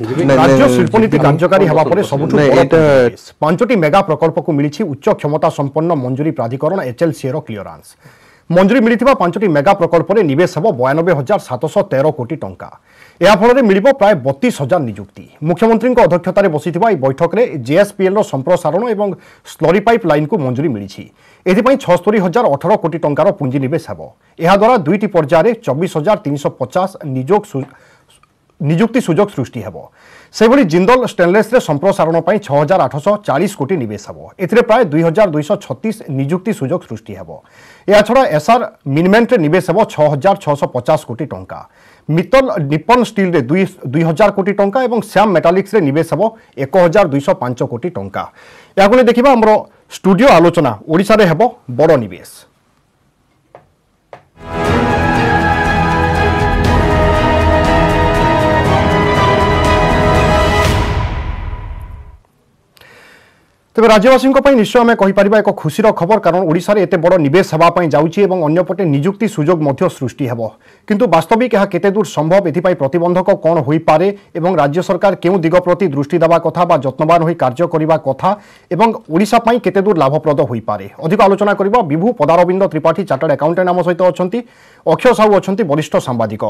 राज्य शिल्पनीति कार्यकारी हेबा परे सबुठु बड़ 5टी मेगा प्रकल्प को मिली उच्च क्षमता संपन्न मंजूरी प्राधिकरण एचएलसी रो क्लियरेंस मंजूरी मिलिथिबा 5टी मेगा प्रकल्प रे निवेश हेबो 92,713 कोटी टंका। या फल मिलिबो प्राय 32,000 नियुक्ति। मुख्यमंत्री अध्यक्षतार बसिथिबा बैठक में जेएसपीएल रो संप्रसारण एवं स्लरी पाइप लाइन को मंजूरी मिली। एथिपाई 76,018 कोटी टंकार पुंजी निवेश हेबो। एहा द्वारा दुईटी पर्यायर 24,350 नियुक्ति सुजोग सृष्टि हेबो। सेभली जिंदल स्टेनलेस रे संप्रसारण पई 6,840 कोटी निवेश हेबो। एथिरे प्राय 2,236 नियुक्ति सुजोग सृष्टि हेबो। या छड़ा एसआर मिनमेंट रे निवेश हेबो 6,650 कोटी टंका। मित्तल निप्पन स्टील रे 2,000 कोटी टंका एवं श्याम मेटालिक्स रे निवेश हेबो 1,205 कोटी टंका। याको देखिबा हमरो स्टूडियो आलोचना ओडिसा रे हेबो बड़ निवेश। तेज राज्यवासी निश्चय आम कहीपर एक खुशीर खबर कारण ओडिशा रे एते बड़ निवेश होगापी जाऊँगी और अंपटे नियुक्ति सुजोग सृष्टि हेब किंतु वास्तविक यह केते दूर संभव एथिपाई प्रतिबंधक कौन हो पारे एवं राज्य सरकार केउ दिग प्रति दृष्टि देवा कथा बा जत्नवान होई कार्य करिबा कथा एवं ओडिशा पई केते दूर लाभप्रद होई पारे अधिक आलोचना करिबा विभू पदारविंद त्रिपाठी चार्टर्ड अकाउंटेंट आम सहित अछंती अक्षय साहू अछंती वरिष्ठ सांबादिक।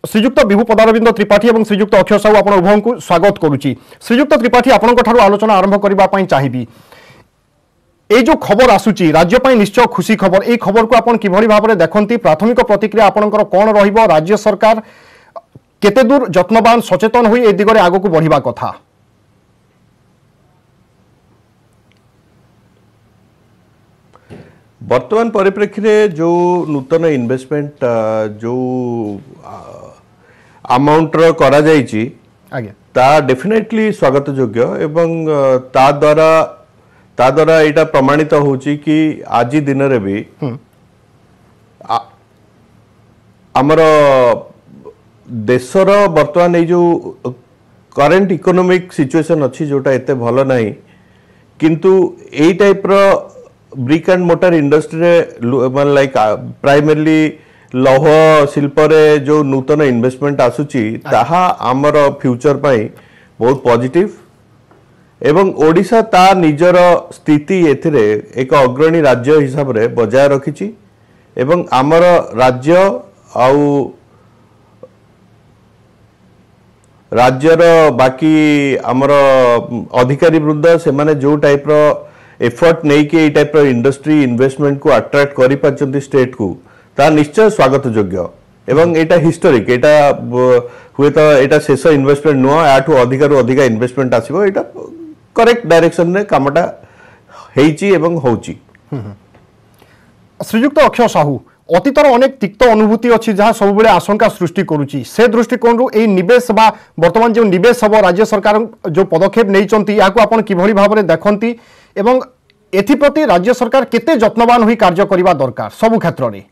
श्रीजुक्त विभू पदारविंद त्रिपाठी और श्रीजुक्त अक्षय साहू आपण उभय को स्वागत करुच्ची। श्रीजुक्त त्रिपाठी आपंठ आलोचना आरंभ करने चाहिए ये जो खबर आसूची राज्य पाई निश्चय खुशी खबर ये खबर को आपण किभली भाव में देखती प्राथमिक प्रतिक्रिया आपणकर कौन रहिबो राज्य सरकार केते दूर जत्नवान सचेतन होई ए दिगरे आगो को बढ़िबा कथा। वर्तमान परिप्रेक्षी रे जो नूतन इन्वेस्टमेंट जो अमाउंट रो करा जायछि आगे ता डेफिनेटली स्वागत योग्य एवं ता द्वारा एटा प्रमाणित होची कि आज दिन रे भी हमर देशर वर्तमान जो करेंट इकोनॉमिक सिचुएशन अच्छी जोटा एते भलो नहीं किंतु ए टाइप रो ब्रिक एंड मोटर इंडस्ट्री रे लाइक प्राइमरली लौह शिल्प रे जो नूतन इन्वेस्टमेंट आसुची ताहा आमर फ्यूचर पाई बहुत पॉजिटिव एवं ओडिशा ता निजर स्थिति एथिरे एक अग्रणी राज्य हिसाब रे बजाय रखिची एवं आमर राज्य आउ राज्यर बाकी आमर अधिकारी वृंद से माने जो टाइप रो एफर्ट नहीं कि ए टाइप रो इंडस्ट्री इन्वेस्टमेंट को अट्रैक्ट करि पाचंती स्टेट को ता निश्चय स्वागत योग्य एवं एटा हिस्टोरिक एटा हुए तो एटा शेष इन्वेस्टमेंट नुह याठू अधिकारु अधिका इन्वेस्टमेंट आसीबो एटा करेक्ट डायरेक्शन रे कामटा हेची एवं होची। श्रीयुक्त अक्षय साहू अतीतर अनेक तिक्त अनुभूति अच्छी जहाँ सब बेले आशंका सृष्टि करुच्ची से दृष्टिकोण रु निवेश बा वर्तमान जो निवेश हम राज्य सरकार जो पदक्षेप नहीं आपन किभली भाव में देखती एवं एथिप्रति राज्य सरकार केते जत्नवान होई कार्य करिबा दरकार सबु क्षेत्र रे।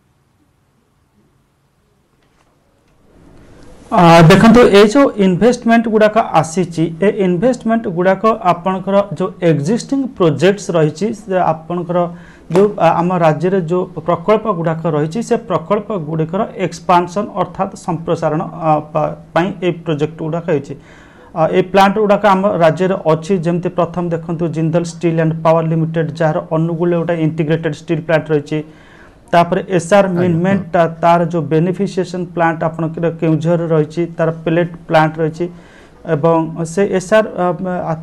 देखंतु ए जो इन्वेस्टमेंट गुड़ाक आसीची ए इन्वेस्टमेंट गुड़ाक आपनकर जो एग्जिस्टिंग प्रोजेक्ट्स रही आपनकर जो आम राज्य रे जो प्रकल्प गुड़ाक रही से प्रकल्प गुड़िकर एक्सपांशन अर्थात संप्रसारण पाई ए प्रोजेक्ट गुड़ाक होइछि ए प्लांट गुड़ाक आम राज्य रे अछि जेमति प्रथम देखंतु Jindal steel and power limited जार अनुगुल गोटे इंटीग्रेटेड स्टील प्लांट रही तापर एसआर मिनमेंट तार जो बेनिफिशिएशन प्लांट आपन केउझर रही तार पेलेट प्लांट रही एवं से एसआर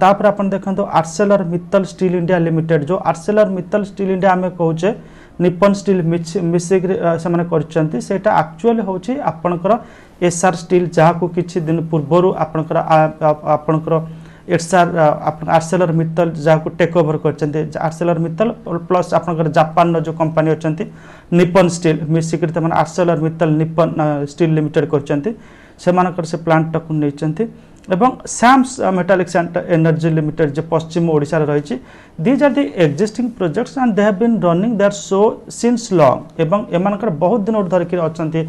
तापर आपन देखंतु Arcelor Mittal steel India limited जो आर्सेलर मित्तल स्टील इंडिया आमे कहूचे निप्पन स्टील मिसिक से माने करचंती सेटा एक्चुअली होची आपनकर एसआर स्टील जहाँ को किछि दिन पूर्व आपनकर एसआर आर्सेलर मित्तल जहाँ को टेक ओवर करचंती आर्सेलर मित्तल प्लस आपनकर जापान जो कंपनी अछंती निप्पन स्टील मिसिक माने Arcelor Mittal Nippon Steel Limited करचंती से मानकर से प्लांट टाकु नेचंती एवं सैम्स मेटालिक्स एंड एनर्जी लिमिटेड जो पश्चिम ओडिशा रही these are the existing projects and they have been running there so since long एवं एमानकर बहुत दिन धरिक अच्छी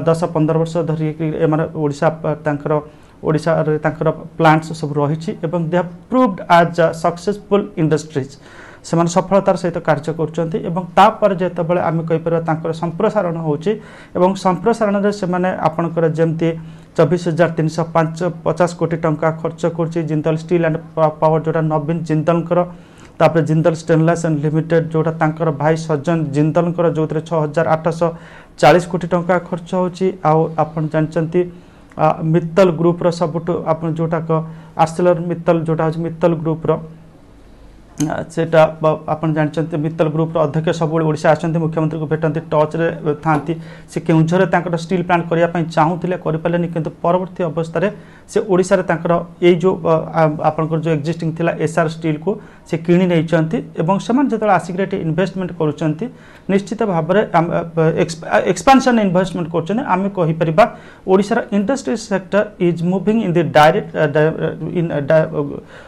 10-15 वर्ष धरिक ओडिशा तांकर ओडिशा रे तांकर प्लांट्स सब रही एवं they have proved as successful industries से सफलतार सहित कार्य कर आम कहीपर संप्रसारण होची संप्रसारण से आपणकर जमती 24,350 कोटी टंका खर्च कर जिंदल स्टील एंड पावर जोटा नवीन जिंदल तापर जिंदल स्टेनलेस एंड लिमिटेड जोटा तांकर भाई सज्जन जिंदल जो 6,840 कोटी टंका खर्च होची आपन जानचंती मित्तल ग्रुप रो सबुठ आपन जोटा आर्सेलर मित्तल जोटा मित्तल ग्रुप रो सेटा आपन जानचंती मित्तल ग्रुप रो अध्यक्ष सब ओडिशा आछंती मुख्यमंत्री को भेटंती टच रे थांती से केउंझरे तांकर स्टील प्लांट करिया पई चाहूतिले करि पालेनी किंतु परवर्ती अवस्था रे से ओडिशा रे तांकर ए जो आपनकर जो एक्जिस्टिंग थिला एसआर स्टील को से किणी नै चंती एवं समान जतला आसिग्रेट इन्वेस्टमेंट करूचंती निश्चित भाव रे एक्सपेंशन इन्वेस्टमेंट करचने आमे कहि परिबा ओडिशा रा industry sector is moving in the direct in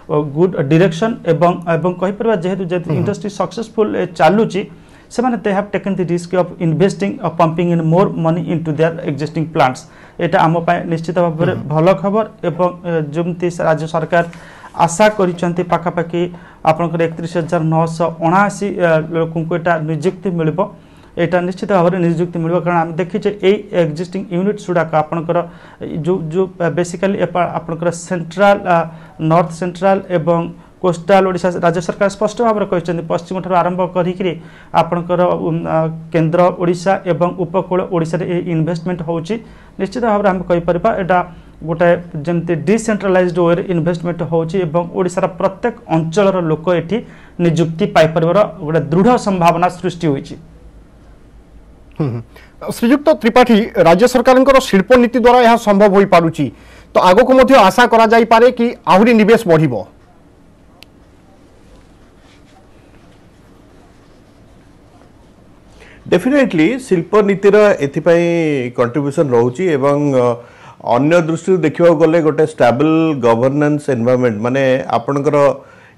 good direction एवं कहि परिबा जेहेतु इंडस्ट्री सक्सेसफुल चालुची से माने they have taken the risk of investing or pumping in more money into their existing plants एटा आम पाए निश्चित भाव में भल खबर एवं जमती राज्य सरकार आशा करिसंती पाखापाखि आपनकर 31,979 लोकों को एटा नियुक्ति मिलबो एटा निश्चित भाव में नियुक्ति मिलबो कारण हम देखिचे ए एक्जिस्टिंग यूनिट्स गुडाक आपनकर जो बेसिकली आपनकर सेंट्रल नॉर्थ सेंट्रल एवं कोस्टाल ओडिशा राज्य सरकार स्पष्ट भाव में कहते पश्चिम ठार आरंभ करी आपणकर केन्द्र ओडिशा एवं उपकूल ओडिशा रे इन्वेस्टमेंट होची निश्चित भाव में हम कहि परबा एटा गोटे जमते डिसेंट्रलाइज्ड वे इन्वेस्टमेंट होची एवं ओडिशा रा प्रत्येक अंचल लोक एठी नियुक्ति पाई परबार गोटे दृढ़ संभावना सृष्टि होईची। श्रीयुक्त त्रिपाठी राज्य सरकार शिल्प नीति द्वारा यह संभव हो पारुची तो आगो को मध्य आशा करा जाई पारे कि आहुरी निवेश बढ़िबो। डेफिनेटली शिल्प नीतिर एथिपाई कंट्रीब्यूशन रोची एवं अन्य दृष्टि देखा गले गोटे स्टेबल गवर्नेंस एनवायरनमेंट माने आपनकर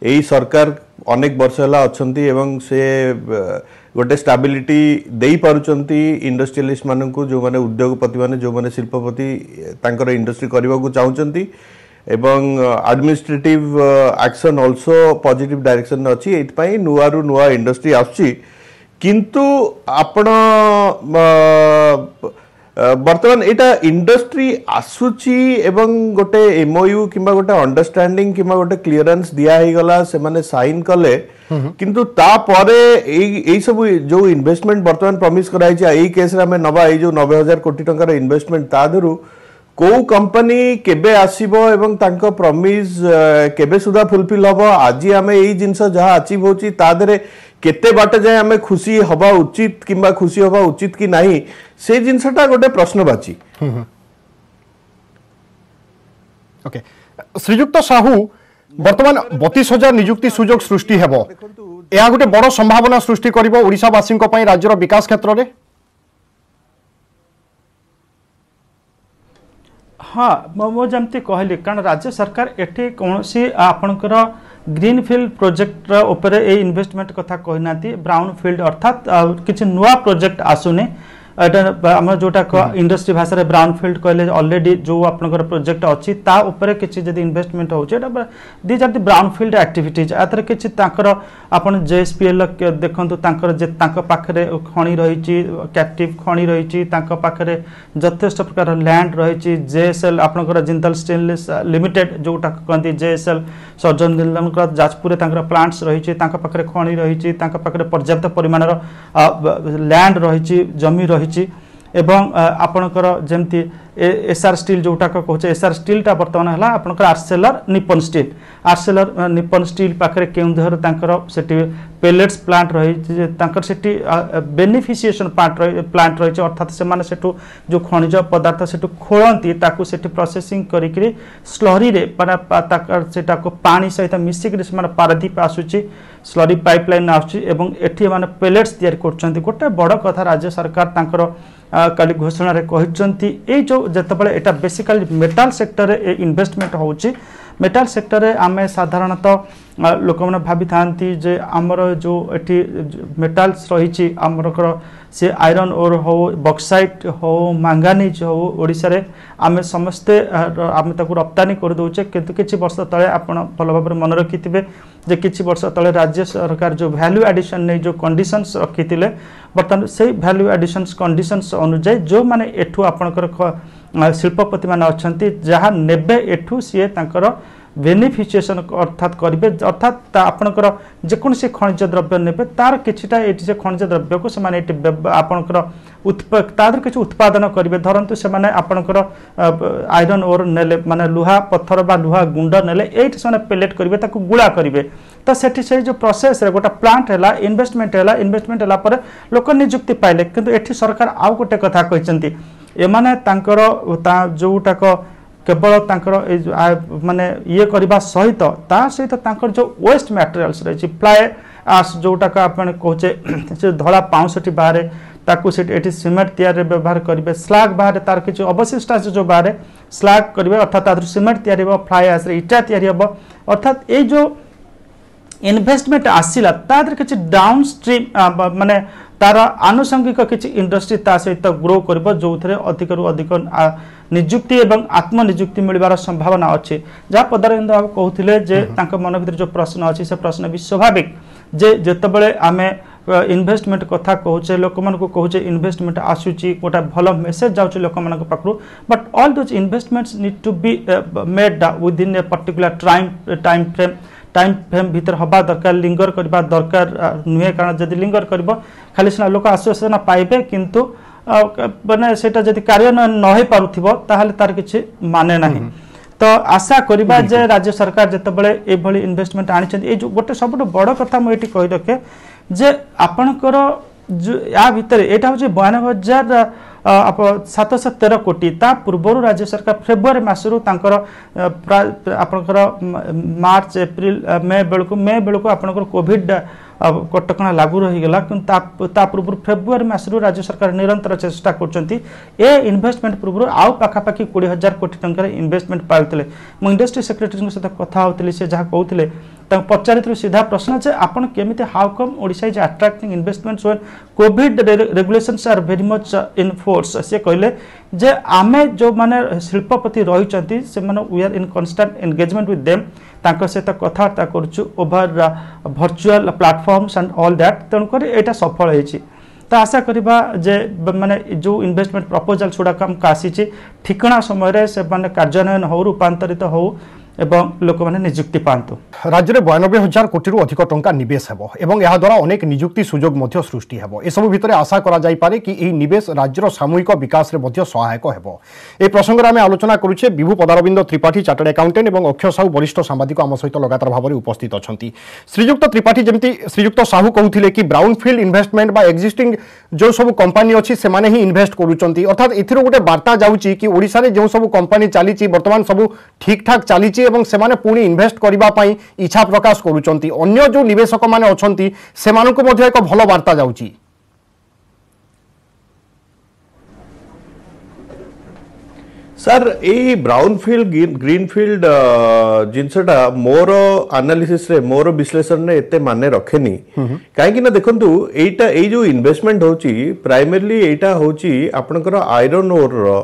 एई सरकार अनेक वर्ष हला अछंती एवं से गोटे स्टेबिलिटी देई पारुचंती इंडस्ट्रियलिस्ट माननकु जो माने उद्योगपति माने जो माने शिल्पपति तांकर इंडस्ट्री करबा को चाहउचंती एवं administrative action also positive direction अछि एथिपाई नुआरु नुआ इंडस्ट्री आछि किंतु आपण बर्तमान एटा इंडस्ट्री आसुची एवं गोटे एमओयू किंबा गोटे अंडरस्टैंडिंग किंबा गोटे क्लियरेंस दिया ही गला से माने साइन कले किंतु ता परे एई सब जो इन्वेस्टमेंट बर्तमान प्रॉमिस कराई छै एई केस रे हमें नबा एई जो 90,000 कोटी टंका रे इन्वेस्टमेंट ता धरु को कंपनी केबे आसीबो एवं तांको प्रॉमिस केबे सुधा फुलफिल हबो आज हमें एई जिंस जहा अचीव होची ता धरे केते बाट जाए हमें खुशी हवा उचित किंबा खुशी हवा उचित कि नहीं से जिनसटा गोटे प्रश्नवाची। ओके श्रीयुक्त साहू वर्तमान 32,000 नियुक्ति सुजोग सृष्टि हेबो या गोटे बड़ संभावना सृष्टि करिवो ओडिशावासी राज्यर विकास क्षेत्र में। हाँ मो जमती कहली कारण राज्य सरकार एठी कौनसी आपणकर ग्रीनफील्ड प्रोजेक्ट उपरे ए इन्वेस्टमेंट कथा कहना ब्राउन फील्ड अर्थात किसी नुआ प्रोजेक्ट आसुनी आम जोटा इंडस्ट्री भाषा रे ब्राउन फील्ड कहले ऑलरेडी जो आपनकर प्रोजेक्ट अच्छी ता उपरे किछि जदी इन्वेस्टमेंट होचे these are the brownfield activities आतर किछि तांकर आपन जेएसपीएल देखंतु तांकर जे तांकर पाखरे खणी रहिछि कैप्टिव खणी रहिछि तांकर पाखरे यथेष्ट प्रकार लैंड रहिछि जेएसएल आपनकर जिंदल स्टेनलेस लिमिटेड जोटा कहंती जेएसएल सर्जन जिंदल जाजपुर तांकर प्लांट्स रहिछि तांकर पाखरे खणी रहिछि तांकर पाखरे पर्याप्त परिमाणर लैंड रहिछि जमी रहिछि एवं आपणकर जमती एसआर स्टील जोटा कहचे एसआर स्टील टा बर्तमान है आपणकर आर्सेलर निप्पन स्टील पाखरे केउंधर तांकर सेठी पेलेट्स प्लांट रही तांकर सेठी बेनिफिसिएशन प्लांट रही अर्थात से माने सेठू जो खनिज पदार्थ सेठू खोलंती ताकू सेठी प्रोसेसिंग करिकरी स्लरी रे ताकर सेटा को पानी सहित मिसिक से माने पारादीप आसुची स्लरी पाइपलाइन आसुची एवं एठी माने पेलेट्स तैयार करछंती गोटे बड़ कथा राज्य सरकार तांकर काली घोषणा रे कहिसंती ए जो जतबले एटा बेसिकली मेटाल सेक्टर रे इन्वेस्टमेंट होची मेटाल सेक्टर रे आमे साधारणतः लोक मैंने भावी था जे आमर जो एटी मेटाल्स रही आमर से आयरन ओर हो बक्साइट हो मांगानीज हो ओडिशा रे आमे समस्ते आमे ताकू रप्तानी कर दउचे किंतु किछि वर्ष तले आपण भल भाबरे मन रखिथिबे जे किछि वर्ष तले राज्य सरकार जो वैल्यू एडिशन ने जो कंडीशंस रखिथिले बर्तमान से वैल्यू एडिशंस कंडीशंस अनुसार जो माने एठू आपनकर शिल्पपति मान अच्छा जहाँ नेबे एठू सी तांकर बेनिफिशिएशन अर्थात करेंगे अर्थात आपणकर जेकोसी खनिज द्रव्य ने तार किछिटा एटी से खनिज द्रव्य को से आपणकर तादर किसी उत्पादन करेंगे धरतु से आपणकर आयरन ओर नेले माने लुहा पत्थर बा लुहा गुंड नेले एटी से पेलेट करेंगे ताकू गुड़ा करेंगे तो सेठी से जो प्रोसेस रे गोटा प्लांट है इन्वेस्टमेंट है पर लोक निजुक्ति पाइले किंतु एठी सरकार आउ गोटे कथा कहते एमाने तांकर जोटाक केवल माने ये करबा सहित ता सहित तांकर जो वेस्ट मटेरियल्स रही फ्लाए आस जोटाक आपण कहचे से धला पाउंसटी बाहर ताकू से एटी सीमेंट तैयारी व्यवहार करेंगे स्लाग बाहर तार किसी अवशिष्ट जो बाहर स्लाग करेंगे अर्थात तार सीमेंट तैयारी हम फ्लाए आस इटा तैयारी हम अर्थात ये जो इन्वेस्टमेंट आसला तादर किसी डाउन स्ट्रीम माने तार आनुषंगिक किसी इंडस्ट्री ता सहित ग्रो कर जो थे अधिक रु अधिक निजुक्ति एवं आत्मनिजुक्ति मिलबार संभावना अच्छे जहाँ पदारविंद बाबू कहते जे मन भर जो प्रश्न अच्छी से प्रश्न भी स्वाभाविक जे जितेबाला आम इन्वेस्टमेंट कथा कहचे लोक मान कहचे इन्वेस्टमेंट आसूची गोटे भल मेसेज जाऊँच लोक मान पाखु but all those investments need to be made within a particular time frame भीतर हवा दरकार लिंगर करबा दरकार नुहे कारण जदि लिंगर करब खाली सिना लोक आश्वासन पाइबे किंतु माने सेटा जदि कार्यान्वयन न हो पारुथिबो ताहाले तार किछि माने नाही तो आशा करिबा जे राज्य सरकार जतबेले ए भली इन्वेस्टमेंट आनिछन ए जो गोटे सबटो बड़ कथा म एठी कहि रखे जे आपनकर या भीतर एटा होचे 92,713 कोटी ता पूर्व राज्य सरकार फेब्रुआरी मासरू तांकर आपनकर मार्च एप्रिल मे बेलको आपनकर कोविड कटकणा लागू रहीगला किंतु पूर्व फेब्रुआरी मासरू राज्य सरकार निरंतर चेष्टा करछंती ए इन्वेस्टमेंट पूर्व आउ पाखापाखि 20,000 कोटी टंकार इन्वेस्टमेंट पाइले मु इंडस्ट्री सेक्रेटरी सहित कथा होतली से जहाँ कहते पचारि सीधा प्रश्न जे आपन केमिति how come Odisha is attracting investments when covid regulations are very much in force से कहले जे आमे जो माने शिल्पपति रही से माने we are in constant engagement with them तांको सहित कथबार्ता करूछु over virtual platforms and all that तेणुकर एटा सफल होइछि तो आशा करिबा जे माने जो इन्वेस्टमेंट प्रपोजल गुड़ाक आमको आसी ठिकणा समय से माने कार्यान्वयन हो रूपांतरित हो एवं लोक मैंने निजुक्ति पातु राज्य में 92,000 कोटी अधिक टंका निवेश हेबो एवं यह द्वारा अनेक निजुक्ति सुजोग मध्य सृष्टि हेबो एसबु भितर आशा करा जाय पारे कि एही निवेश राज्यर सामूहिक विकास रे मध्य सहायक हेबो ए प्रसंग रे आमे आलोचना करूछे विभू पदारविंद त्रिपाठी चार्टर्ड अकाउंटेंट एवं अक्षय साहू वरिष्ठ सांबादिक आम सहित लगातार भाव में उपस्थित अछंती श्रीयुक्त त्रिपाठी जमती श्रीयुक्त साहू कहउथिले कि ब्राउनफील्ड इन्वेस्टमेंट बा एक्जिस्टिंग जो सब कंपनी अछि से माने ही इन्वेस्ट करूछंती अर्थात एथिरो गोटे वार्ता जाउची कि ओडिसा रे जो सब कंपनी चालीची वर्तमान सब ठीक ठाक चालीची एवं सेमाने पुणी इन्वेस्ट करिबा पई इच्छा प्रकाश करूचंती अन्य जो निवेशक माने अछंती सेमानकु मध्ये एक भलो वार्ता जाउची सर ए ब्राउनफील्ड ग्रीनफील्ड जिनसटा मोर एनालिसिस रे मोर विश्लेषण रे एते माने रखेनी काहे कि ना देखंतु एटा ए जो इन्वेस्टमेंट होची प्राइमरली एटा होची आपनकर आयरन ओर रो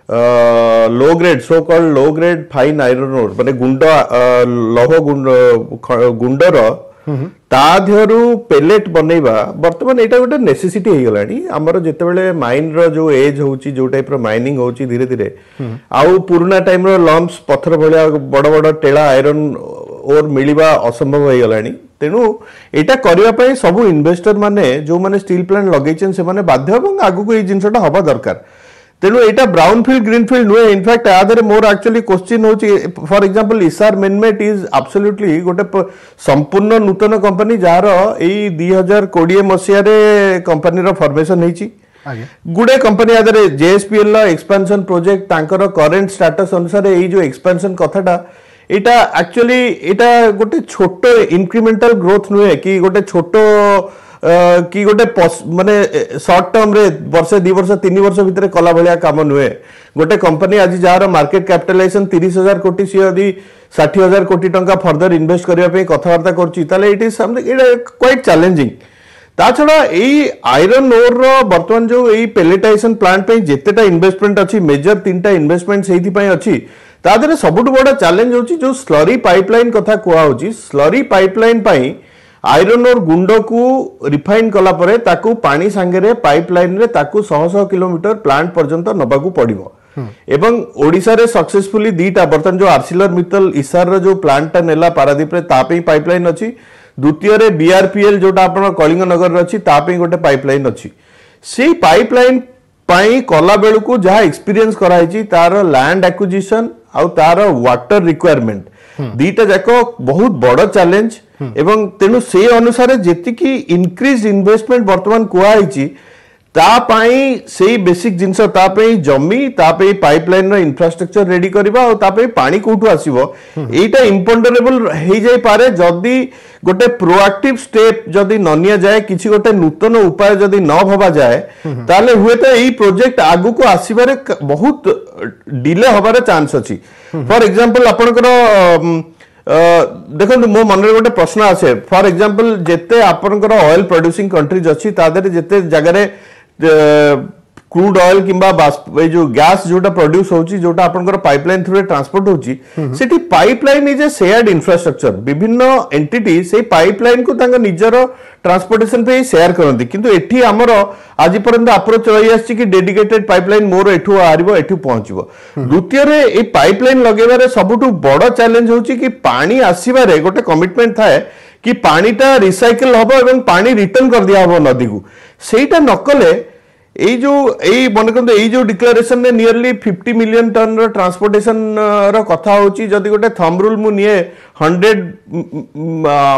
low grade so called low grade fine iron ore माने गुंड लौह गुंडर ताधरु पेलेट बनैबा वर्तमान एटा गोटे नेसेसिटी हे गलानी हमर जेतेबेले माइन रो जो एज होची जो टाइप रो माइनिंग होची धीरे धीरे आउ पुराना टाइम रो लम्प्स पत्थर भलिया बड़ बड़ टेला आयरन ओर मिलिबा असंभव हे गलानी तेनु एटा करिया पई सब इन्वेस्टर माने जो माने स्टील प्लांट लगैछन से माने बाध्य एवं आगु को ए जिंसटा हबा दरकार तेणु यहाँ ब्राउनफील्ड ग्रीनफील्ड नुहे इनफैक्ट यादे मोर एक्चुअली क्वेश्चन होची फॉर एग्जांपल इसार मेनमेट इज एब्सोल्युटली गोटे संपूर्ण नूतन कंपनी जार एई 2020 मसिया रे कंपनी रो फॉर्मेशन हेची गुडे कंपनी यादे जेएसपीएल एक्सपेंशन प्रोजेक्ट तांकर करंट स्टेटस अनुसार एई जो एक्सपेंशन कथाटा एटा एक्चुअली एटा गोटे छोटो इंक्रीमेंटल ग्रोथ नुहे कि गोटे छोटो कि गोटे माने शॉर्ट टर्म रे वर्ष 2 वर्ष 3 वर्ष भीतर कला भलिया काम नुहे गोटे कंपनी आज जार मार्केट कैपिटलाइजेशन 30,000 कोटी सी यदि 60,000 कोटी टंका फर्दर इन्वेस्ट करबा पे कथावार्ता करछि ताले it is something it quite challenging ता छडा एई आयरन ओर रो वर्तमान जो एई पेलेटाइजेशन प्लांट पे जेतेटा इन्वेस्टमेंट अछि मेजर 3टा इन्वेस्टमेंट सेहि पई अछि ता देरे सबुट बडा चैलेंज होछि जो स्लरी पाइपलाइन कथा कुआ होछि स्लरी पाइपलाइन पई आयरन ओर गुंड को रिफाइन कला परे ताकू पानी सांगे रे पाइपलाइन रे ताकू 100 किलोमीटर प्लांट पर्यंत नबाकू पड़िबो एवं ओडिशा रे सक्सेसफुली दीटा बर्तन जो आर्सिलर मित्तल इसार रो जो प्लांट नेला पारादीप रे तापे पाइपलाइन अछि द्वितीय रे बीआरपीएल जोटा आपण कलिंग नगर रे अछि तापे गोटे पाइपलाइन अछि सेही पाइपलाइन पाई कला बेलू को जहाँ एक्सपीरियंस कराई तार लैंड एक्विजिशन आउ तार वाटर रिक्वायरमेंट दीटा जाक बहुत बड़ चैलेंज एवं तेणु से अनुसार जेतिकी इंक्रीज इन्वेस्टमेंट वर्तमान कुआई तापाई से बेसिक जिनस तापाई जमी तापाई पाइपलाइन रो इंफ्रास्ट्रक्चर रेडी करबा और तापाई पानी कोठु आसीबो एटा इम्पॉन्डरेबल हे जाय पारे जदी गोटे प्रोएक्टिव स्टेप जदी न निया जाए किछि गोटे नूतन उपाय जदी न भबा जाए ताले हुए तो एई प्रोजेक्ट आगु को आसीबारे बहुत डिले होबारे चांस अछि फॉर एग्जांपल आपनकर देखो मो मन रे गोटे प्रश्न आसे फॉर एग्जांपल जेते आपनकर ऑयल प्रोड्यूसिंग कंट्रीज अछि तादरे जेते जगह क्रूड ऑयल किंबा जो गैस जोटा प्रोड्यूस होची जोटा आपनकर पाइपलाइन थ्रू ट्रांसपोर्ट होची सेठी pipeline is a shared infrastructure विभिन्न एंटिटी से पाइपलाइन को तांग निजर ट्रांसपोर्टेशन पे शेयर करंती किंतु एठी हमर आज पर्यंत अप्रोच रही आछि कि डेडिकेटेड पाइपलाइन मोर एठू आरिबो एठू पहुंचबो द्वितीय रे ए पाइपलाइन लगेबारे सबटु बड़ चैलेंज होची कि पानी आसीबारे गोटे कमिटमेंट थाए कि पानीटा रिसाइकल हबो एवं पानी रिटर्न कर दिया हबो नदी को सेटा नकले मन करते जो डिक्लेरेशन ने नियरली 50 मिलियन टन रो ट्रांसपोर्टेशन रो कथा होची जदी गोटे थंब रूल मु निये 100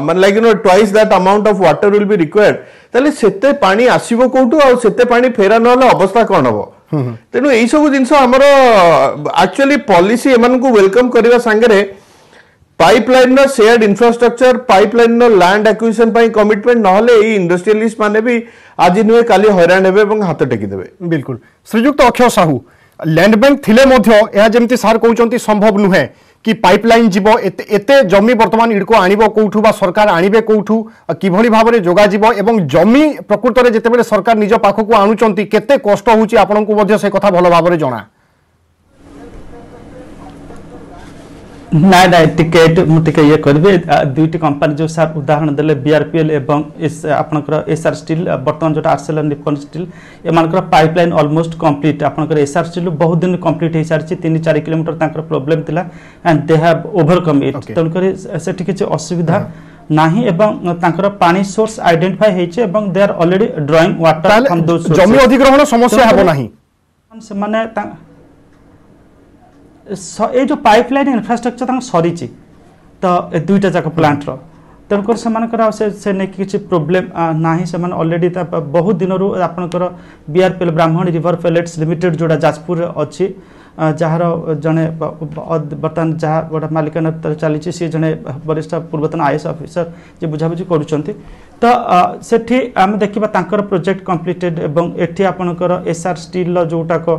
मान like twice that amount of water will be required ताले सेते पानी आसीबो कोठू आ सेते पानी फेरा नले अवस्था कोन हबो तेनु एई सब जिंस हमरो एक्चुअली पॉलिसी एमन को वेलकम करबा संगे पाइपलाइन रो शेयर्ड इंफ्रास्ट्रक्चर पाइपलाइन रो लैंड एक्विजिशन पई कमिटमेंट नहले एई इंडस्ट्रियलिस्ट माने भी आज नुहे काली हैरान हेबे एवं हाथ टेकी देबे बिल्कुल श्रीजुक्त अक्षय साहू लैंड बैंक थिले मध्य या जेमती सार कहउचंती संभव नुहे कि पाइपलाइन जीवो एते जमी वर्तमान इडको आनिबो कोठू बा सरकार आनिबे कोठू किभली भाबरे जोगा जीवो एवं जमी प्रकृत रे जेतेबेले सरकार निज पाखकु आनुचंती केते कष्ट होउची आपनकु मध्य से कथा भलो भाबरे जणा नाइ नाइ टिकेट मुटिके ये करबे दुईटी कंपनी जो सार उदाहरण देले बीआरपीएल एवं इस आपनकर एसआर स्टील वर्तमान जोटा आर्सेलर निप्पन स्टील एमानकर पाइपलाइन ऑलमोस्ट कंप्लीट आपनकर एसआर स्टील बहुत दिन कंप्लीट हे सारछि 3-4 किलोमीटर तांकर प्रॉब्लम थिला and they have overcome it तनकर सेठी किछि असुविधा नाही एवं तांकर पानी सोर्स आइडेंटिफाई हेचे एवं they are already drawing water from those जमी अधिग्रहण समस्या हेबो नाही से माने ए जो पाइपलाइन इंफ्रास्ट्रक्चर सरी तो दुईटा जाक प्लांट रो तेणुकर से नहीं किसी प्रोब्लेम ना से ऑलरेडी बहुत दिन आपंकर बीआरपीएल ब्राह्मणी रिवर पेलेट्स लिमिटेड जोड़ा जाजपुर अच्छी जार जड़े बर्तमान जहाँ गोटे मालिकाना चली सी जड़े वरिष्ठ पूर्वतन आईएएस ऑफिसर जे बुझाबुझी करुँच तो सेठी आम देखा प्रोजेक्ट कंप्लीटेड एवं एटी आपंकर एसआर स्टील जोटाक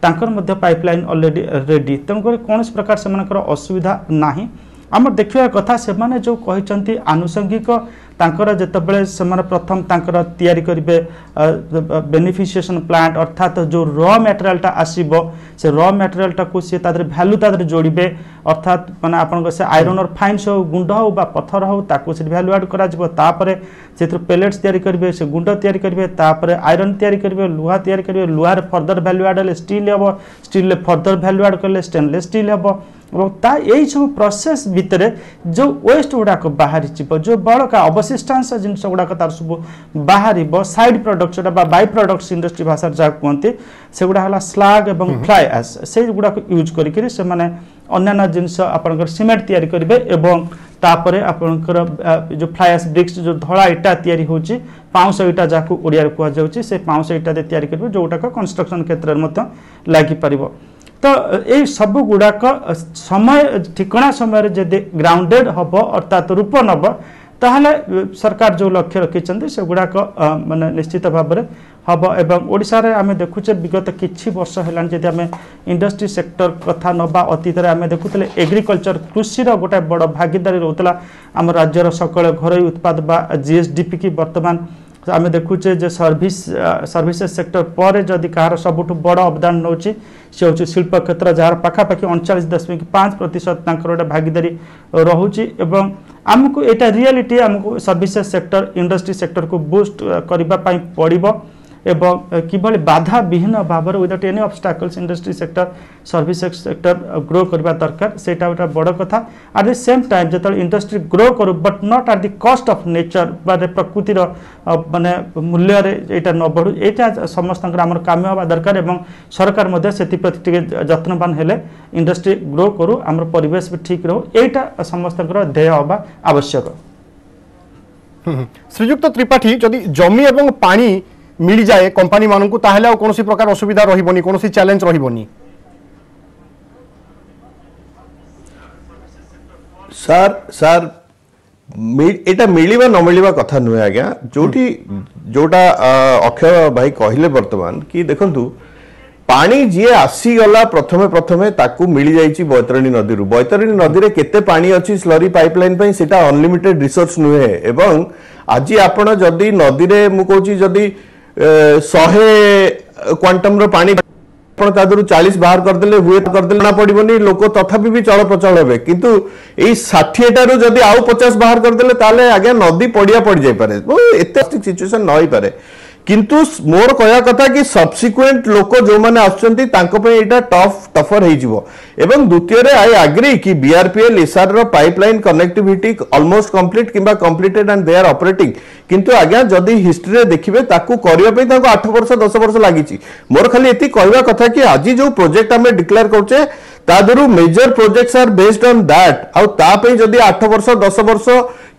तांकर मध्य पाइपलाइन ऑलरेडी रेडी तेणुक कौन प्रकार से असुविधा नहीं आम देखा कथा से माने जो कहते आनुषंगिक तांकर जेतेबेले सेमाने प्रथम तांकर तैयारी करिवे बेनिफिशिएशन प्लांट अर्थात जो रॉ मटेरियलटा आसीबो से रॉ मटेरियलटा को से तादरे वैल्यू तादरे जोड़िबे अर्थात माने आपन से आयरन और फाइन्स हो गुंड हो बा पत्थर हो ताको से वैल्यू ऐड करा जिवो तापरे सेथु पेलेट्स तैयारी करिवे से गुंड तैयारी करिवे तापरे आयरन तैयारी करिवे लोहा तैयारी करिवे लोहार फर्दर वैल्यू ऐड ले स्टील हेबो स्टील ले फर्दर वैल्यू ऐड करले स्टेनलेस स्टील हेबो यही सब प्रोसेस भितर जो वेस्ट गुड़ाक बाहरी जो बड़का अवशिष्टांश जिनस गुड़ाक तार सब बाहर side products by products industry भाषा जहाँ कहते से गुड़ा है स्लाग और फ्लाई एश से गुड़ाक यूज करके अन्य जिनस आपंकर सीमेंट तैयारी करेंगे एवं तापर आपंकर जो फ्लाई एश ब्रिक्स जो धड़ा इटा तैयारी होची पाउंश इटा जहाँ ओडिया कहुच्छे से पाउंश इटा तैयारी करेंगे जोटाक कंस्ट्रक्शन क्षेत्र में लगी पार तो ये सब गुड़ाक समय ठिकना समय जदि ग्राउंडेड हम अर्थात रूप नब ताहले सरकार जो लक्ष्य रखी से गुड़ाक माने निश्चित भाव में हम एवं ओडिशा रे आमे देखुचे विगत किछि वर्ष हेलान जदि आमे इंडस्ट्री सेक्टर कथा नबा अतीत रे आमे देखुतले एग्रीकल्चर कृषि रो गोटे बड़ भागीदारी रहउतला आम राज्यर सकल घरोई उत्पाद बा जीएसडीपी की वर्तमान आमे देखुचे जे सर्विसेज सेक्टर पर जदि कहार सबुठ बड़ अवदान नौची से हूँ शिल्प क्षेत्र जार पाखापाखि 39.5% गोटे भागीदारी रोचे एवं आमको यहाँ रियलिटी आमको सर्विसेज सेक्टर इंडस्ट्री सेक्टर को बूस्ट करने पड़ो एवं किभली बाधा विहीन भाव without any obstacles industry sector service sector grow करबा दरकार सेटा गोटे बड़ कथा एट द सेम टाइम जो इंडस्ट्री ग्रो करू but not at the cost of nature बारे प्रकृतिर माने मूल्य रे एटा न बढ़ू एटा समस्त आमर काम हवा दरकार एवं सरकार मध्य सेति प्रति जत्नवान हेले इंडस्ट्री ग्रो करू आमर परिवेश भी ठीक रहू एटा समस्त ध्येय हवा आवश्यक। श्रीजुक्त त्रिपाठी जदि जमी एवं पानी मिल जाए कंपनी मानू ताहले कौन प्रकार असुविधा रही कौन चैलेंज रही सर सर एटा मिलवा न मिलवा कथा नुहे आज्ञा जोटी जोटा अक्षय भाई कहले वर्तमान कि देखंतु पानी जी आसीगला प्रथमे प्रथमे ताकू मिल जाइछि बैतरणी नदी रे केते पानी अछि स्लरी पाइपलाइन पई सेटा अनलिमिटेड रिसोर्स नुहे एवं आज आपण जदी नदी रे मु कहूछि जदी 100 क्वांटम रो पानी आपण तादरु 40 बाहर कर देले हुए कर देले ना पड़िबनी लोक तथापि भी चल प्रचल हेबे किंतु एई 60 टारु जदी आउ 50 बाहर कर देले ताले आगे नदी पड़िया पड़ जाय पारे एते सिचुएशन न होई पारे किंतु मोर कहया कथा कि सब्सिक्वेंट लोक जो माने आछंती तांको पे एटा टफर हे जिवो एवं द्वितीय रे आई एग्री कि बीआरपीएल एसआर रो पाइपलाइन कनेक्टिविटी ऑलमोस्ट कंप्लीट किबा completed and they are operating किंतु आज्ञा जदी हिस्ट्री रे देखिबे ताकू करिया पे ताको 8 वर्ष 10 वर्ष लागिची मोर खाली एती कहया कथा कि आज जो प्रोजेक्ट हमें डिक्लेयर करछे तादरु major projects are based on that आउ ता पे जदी 8 वर्ष 10 वर्ष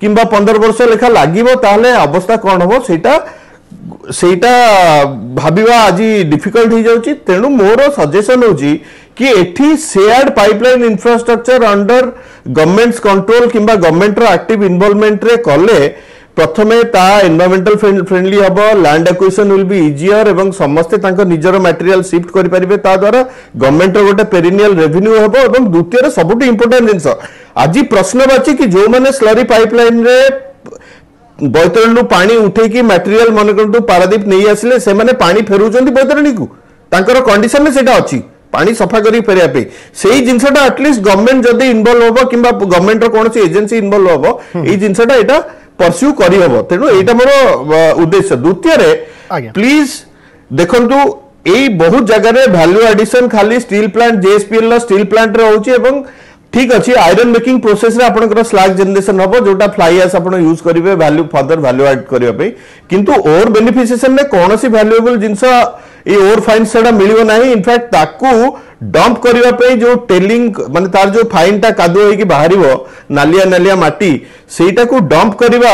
किबा 15 वर्ष लेखा लागिवो ताले अवस्था कोन होबो सेटा भाविबा आज डिफिकल्ट हो जाउची तेणु मोर सजेशन होची कि एठी shared pipeline infrastructure under government's control किंबा गवर्नमेंट रो एक्टिव इन्वॉल्वमेंट रे कले प्रथमे ता एनवायरमेंटल फ्रेंडली हबो land acquisition will be easier एवं समस्ते तांको निजर मटेरियल शिफ्ट करि परिबे ता द्वारा गवर्नमेंट रो गोटे पेरिनियल रेवेन्यू हबो एवं द्वितीय रे सबुठ इंपोर्टेंट जिंस आज प्रश्नवाची कि जो माने स्लरी पाइपलाइन रे बैतरणी पानी उठेकी मटेरियल मन करतु पारादीप नहीं आसिले से माने पानी फेरुचंती बैतरणी को तांकर कंडीशन में सेटा अछि पानी सफा करी फेरिया पे सेही जिंसटा एटलीस्ट गवर्नमेंट जदी इन्वॉल्व होबो किबा गवर्नमेंट रो कोनसी एजेंसी इन्वॉल्व होबो एही जिंसटा एटा परस्यू करी होबो तेनु एटा मोर उद्देश्य द्वितीय रे प्लीज देखंतु एही बहुत जगह रे वैल्यू एडिशन खाली स्टील प्लांट जेएसपीएल लो स्टील प्लांट रे होची एवं ठीक अच्छे आयरन मेकिंग प्रोसेस रे आपनकर स्लैग जनरेशन हबो जोटा फ्लाई एश आपण यूज करिवे वैल्यू फर्दर वैल्यू ऐड करिवा पे किंतु ओवर बेनिफिशिएशन ने कोनोसी वैल्यूएबल जिंस ए ओवर फाइन सेडा मिलियो नाही इनफैक्ट ताकू डंप करिवा पे जो टेलिंग माने तार जो फाइन टा कादो होई कि बाहरिवो नालिया नालिया माटी सेटा को डंप करिवा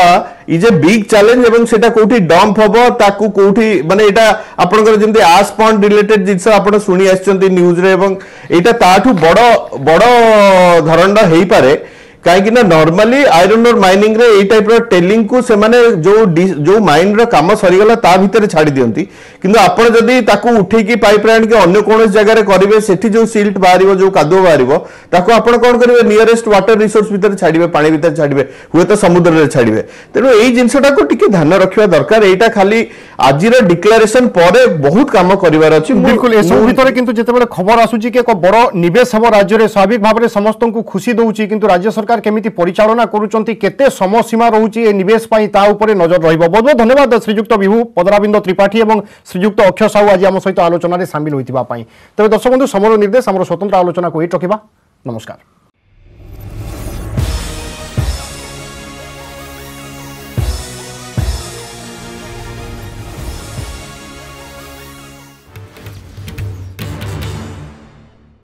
इज ए बिग चैलेंज एवं सेटा कोठी डंप हबो ताकू कोठी माने एटा आपनकर जेंति आस पॉइंट रिलेटेड जिंस आपण सुनी आछंती न्यूज रे एवं एटा ताठू बड़ धरणा हेई पारे कहीं नॉर्मली आयरन और माइनिंग रे ए टाइप रो टेलिंग को से माने जो माइन रो काम सरीगला ता भीतर छाड़ी दियंती किंतु आपण जदी ताकू उठे की पाइपलाइन के अन्य कोन जगह रे करिवे सेठी जो सिल्ट बाहरिवो जो कादो बाहरिवो ताकू आपण कोन करिवे नियरेस्ट वाटर रिसोर्स भीतर छाड़िवे पानी भीतर छाड़िवे हुए तो समुद्र रे छाड़िवे तेनो एई जिंसटा को टिके ध्यान रखिवा दरकार एटा खाली आज रो डिक्लेरेशन परे बहुत काम करिवार अछि बिल्कुल ए सब भीतर किंतु जेतेबेले खबर आसुची के एक बड़ निवेश हबो राज्य रे स्वाभाविक भाव रे समस्त को खुशी दउची किंतु राज्य सरकार केमिति परिचालना करूचंती केते समय सीमा रहुची ए निवेश पई ता ऊपर नजर रहिबो। बहुत बहुत धन्यवाद श्रीजुक्त विभू पदराबिंद त्रिपाठी एवं श्रीजुक्त अक्षय साहू आज आम सहित आलोचना रे शामिल होइतिबा पई। तबे दर्शक बंधु समर निर्देश हमर स्वतंत्र आलोचना को एट रखिबा। नमस्कार।